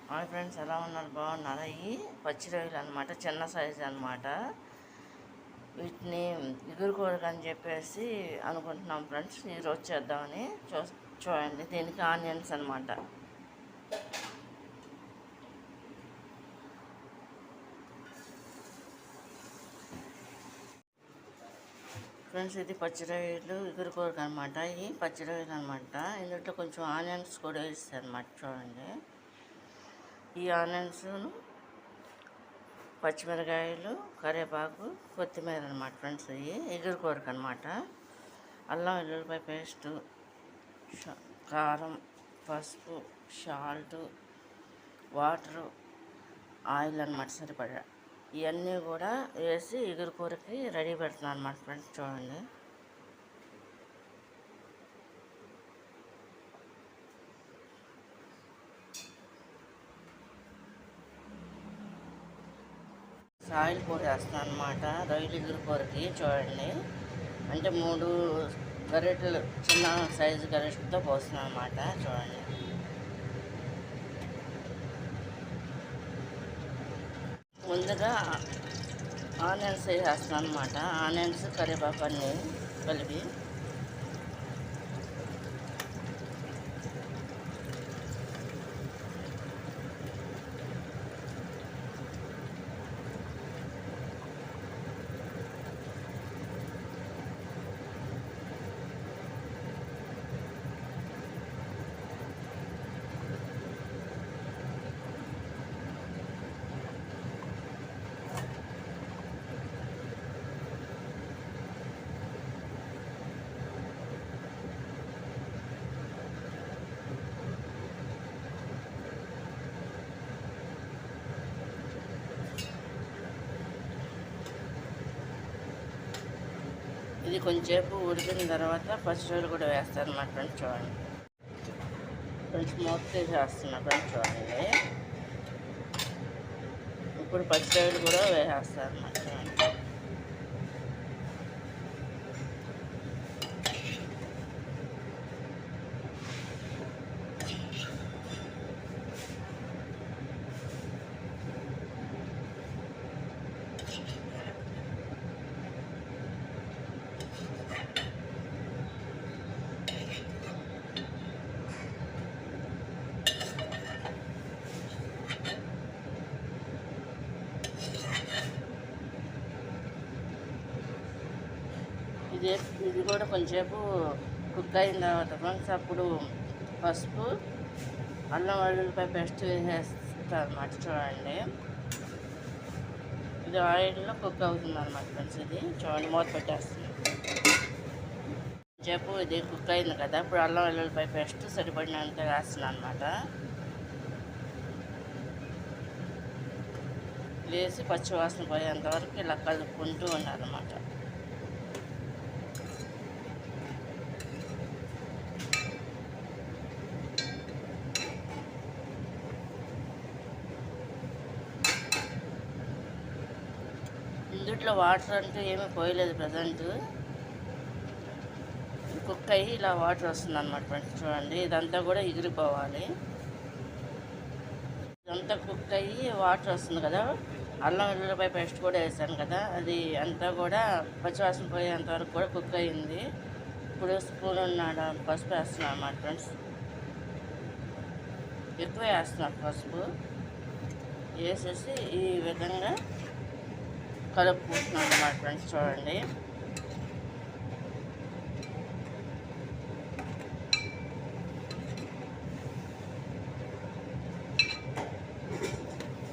Hi friends, ఎలా ఉన్నారు? బాగున్నారా? ఈ పచ్చి రొయ్యలు అనమాట, చిన్న సైజు అనమాట. వీటిని ఎగురుకోరకు అని చెప్పేసి అనుకుంటున్నాం ఫ్రెండ్స్. ఈరోజు చేద్దామని చూడండి. దీనికి ఆనియన్స్ అనమాట. ఫ్రెండ్స్, ఇది పచ్చి రొయ్యలు ఎగురుకోరకు అనమాట. ఈ పచ్చి రొయ్యలు అనమాట. ఇందులో కొంచెం ఆనియన్స్ కూడా వేస్తాయి అనమాట. చూడండి, ఈ ఆనియన్స్, పచ్చిమిరకాయలు, కరివేపాకు, కొత్తిమీర అనమాట ఫ్రెండ్స్. ఇవి ఎగురుకోరకు అనమాట. అల్లం వెల్లుల్లిపాయ పేస్టు, కారం, పసుపు, సాల్ట్, వాటరు, ఆయిల్ అనమాట సరిపడా. ఇవన్నీ కూడా వేసి ఎగురుకూరకి రెడీ పెడుతున్నాను అనమాట ఫ్రెండ్స్. చూడండి, ఆయిల్ కూడా వేస్తాను అనమాట రొయ్యలు ఎగురుకూరకి. చూడండి, అంటే 3 గరిటెలు, చిన్న సైజు గరిటెతో పోస్తున్నాను అనమాట. చూడండి, ముందుగా ఆనియన్స్ వేసేస్తాను అనమాట. ఆనియన్స్, కరివేపాకు అన్నీ కలిపి ఇది కొంచెంసేపు ఉడికిన తర్వాత పచ్చిరొయ్యలు కూడా వేస్తాను అన్నమాట ఫ్రెండ్స్. చూడండి, కొంచెం మూత తీసేస్తున్నా ఫ్రెండ్స్. చూడండి, ఇప్పుడు పచ్చిరొయ్యలు కూడా వేసేస్తాను అన్నమాట. చూడండి, ఇది కూడా కొంచెంసేపు కుక్ అయిన తర్వాత ఫ్రెండ్స్ అప్పుడు పసుపు, అల్లం వెల్లుల్లిపాయ పేస్ట్ వేసేస్తాను అన్నమాట. చూడండి, ఇది ఆయిల్లో కుక్ అవుతుంది అన్నమాట ఫ్రెండ్స్. ఇది చూడండి, మూత పెట్టేస్తుంది. కొంచెంసేపు ఇది కుక్ అయింది కదా, ఇప్పుడు అల్లం వెల్లుల్లిపాయ పేస్ట్ సరిపడినంత వేస్తున్నాను అనమాట. వేసి పచ్చివాసన పోయేంత వరకు ఇలా కలుపుకుంటూ ఉండాలన్నమాట. ఇందులో వాటర్ అంటూ ఏమీ పోయలేదు. ప్రజెంట్ కుక్ అయ్యి ఇలా వాటర్ వస్తుంది అనమాట ఫ్రెండ్స్. చూడండి, ఇదంతా కూడా ఎగిరిపోవాలి. ఇదంతా కుక్ అయ్యి వాటర్ వస్తుంది కదా, అల్లం వెల్లుల్లిపాయ పేస్ట్ కూడా వేసాను కదా, అది అంతా కూడా పచ్చివాసన పోయేంత వరకు కూడా కుక్ అయ్యింది. ఇప్పుడు స్పూన్ ఉన్నాడు పసుపు వేస్తున్నాను అన్నమాట ఫ్రెండ్స్. ఎక్కువ వేస్తున్నాను పసుపు. వేసేసి ఈ విధంగా కలుపుకుంటున్నాను అన్నమాట ఫ్రెండ్స్. చూడండి,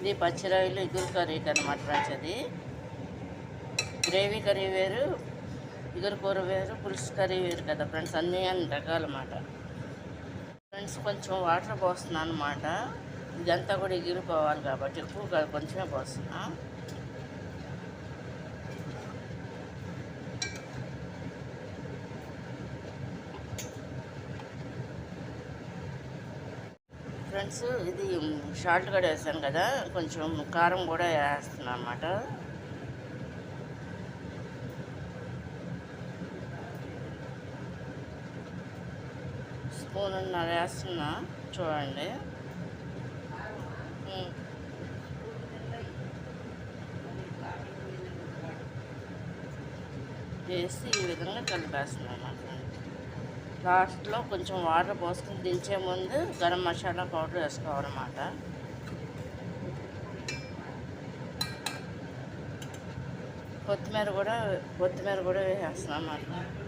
ఇది పచ్చి రొయ్యలు ఎగురు కర్రీకి అనమాట ఫ్రెండ్స్. అది గ్రేవీ కర్రీ వేరు, ఎగురు కూర వేరు, పులుసు కర్రీ వేరు కదా ఫ్రెండ్స్. అన్ని రకాలు అన్నమాట ఫ్రెండ్స్. కొంచెం వాటర్ పోస్తున్నాను అనమాట. ఇదంతా కూడా ఎగిరిపోవాలి కాబట్టి ఎక్కువ కొంచెమే పోస్తున్నా. ఫ్రెండ్స్, ఇది సాల్ట్ కూడా వేసాను కదా, కొంచెం కారం కూడా వేస్తున్నాను అన్నమాట. స్పూన్ వేస్తున్నా చూడండి. వేసి ఈ విధంగా కలిపేస్తున్నాను అన్నమాట. లాస్ట్లో కొంచెం వాటర్ పోసుకుని దించే ముందు గరం మసాలా పౌడర్ వేసుకోవాలన్నమాట. కొత్తిమీర కూడా వేసేస్తున్నాం అన్నమాట.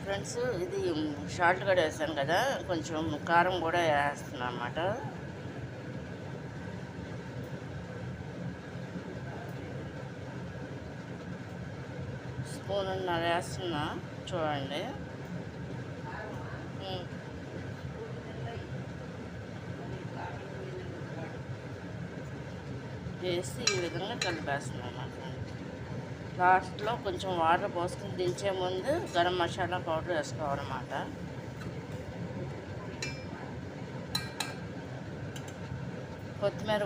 ఫ్రెండ్స్, ఇది సాల్ట్ కూడా వేసాను కదా, కొంచెం కారం కూడా వేస్తున్నాను అన్నమాట. స్పూన్నర వేస్తున్నా చూడండి. వేసి ఈ విధంగా కలిపేస్తున్నాను అన్నమాట. లాస్ట్లో కొంచెం వాటర్ పోసుకుని దించే ముందు గరం మసాలా పౌడర్ వేసుకోవాలన్నమాట. కొత్తిమీర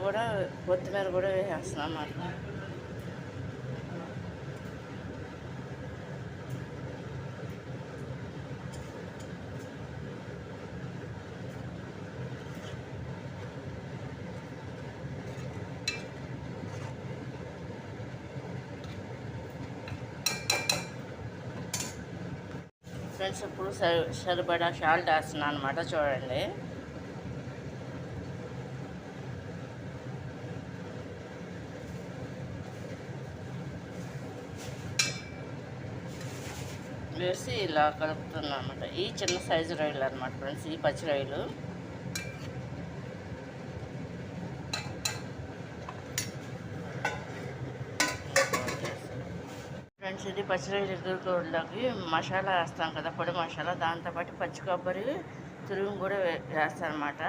కూడా వేసేస్తున్నాం అన్నమాట. ఫ్రెండ్స్, ఇప్పుడు సరిపడా సాల్ట్ వేస్తున్నాను అనమాట. చూడండి, వేసి ఇలా కలుపుతున్నాను అనమాట. ఈ చిన్న సైజు రొయ్యలు అనమాట ఫ్రెండ్స్, ఈ పచ్చి రొయ్యలు. ఫ్రెండ్స్, ఇది పచ్చిరొయ్యలు ఎగురుకోవడానికి మసాలా వేస్తాం కదా, పొడి మసాలా. దాంతోపాటు పచ్చి కొబ్బరి తురుము కూడా వేస్తాను అనమాట,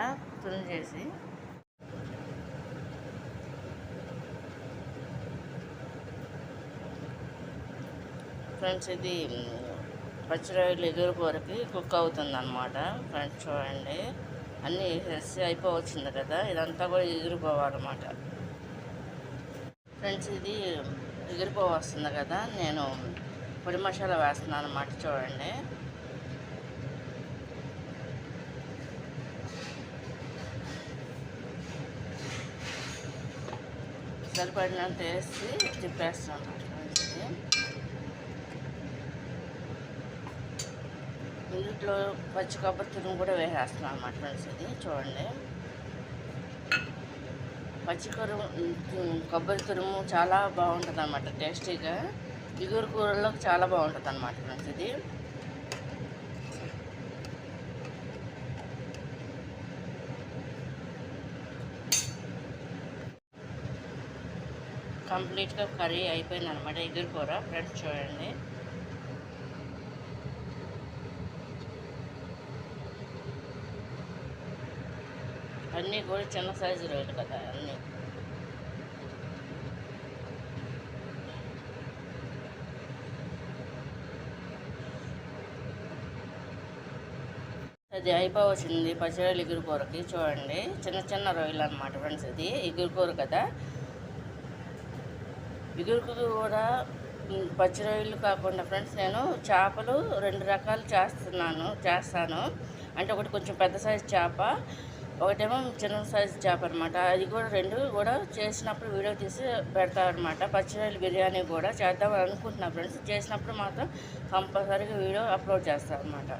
తురుము చేసి. ఫ్రెండ్స్, ఇది పచ్చిరొయ్యలు ఎగురుకోరకి కుక్ అవుతుంది అనమాట. ఫ్రెండ్స్ చూడండి, అన్నీ వేసి అయిపోవచ్చింది కదా, ఇదంతా కూడా ఎగిరిపోవాలన్నమాట. ఫ్రెండ్స్, ఇది ఎగిరిపోవస్తుంది కదా, నేను పొడి మసాలా వేస్తున్నాను అన్నమాట. చూడండి, సరిపడినంత వేసి తిప్పేస్తాను. ఇంట్లో పచ్చి కొబ్బరి తురుము కూడా వేసేస్తున్నాను అన్నమాట ఫ్రెండ్స్. ఇది చూడండి, కొబ్బరి తురుము చాలా బాగుంటుంది అన్నమాట, టేస్టీగా. ఇగురు కూరలోకి చాలా బాగుంటుంది అన్నమాట ఫ్రెండ్స్. ఇది కంప్లీట్గా కర్రీ అయిపోయింది అనమాట, ఇగురు కూర. ఫ్రెండ్స్ చూడండి, అన్నీ కూడా చిన్న సైజు రొయ్యలు కదా అన్నీ. అది అయిపోవచ్చింది పచ్చిరొయ్యలు ఇగురు కూరకి. చూడండి, చిన్న చిన్న రొయ్యలు అనమాట ఫ్రెండ్స్. ఇది ఇగురు కూర కదా. ఇగురుకు కూడా పచ్చి రొయ్యలు కాకుండా ఫ్రెండ్స్, నేను చేపలు 2 రకాలు చేస్తాను. అంటే ఒకటి కొంచెం పెద్ద సైజు చేప, ఒకటేమో చిన్న సైజు చేప అనమాట. అది కూడా 2 కూడా చేసినప్పుడు వీడియో తీసి పెడతాను అనమాట. పచ్చిరొయ్యలు బిర్యానీ కూడా చేద్దామని అనుకుంటున్నాను ఫ్రెండ్స్. చేసినప్పుడు మాత్రం కంపల్సరీగా వీడియో అప్లోడ్ చేస్తాను అనమాట.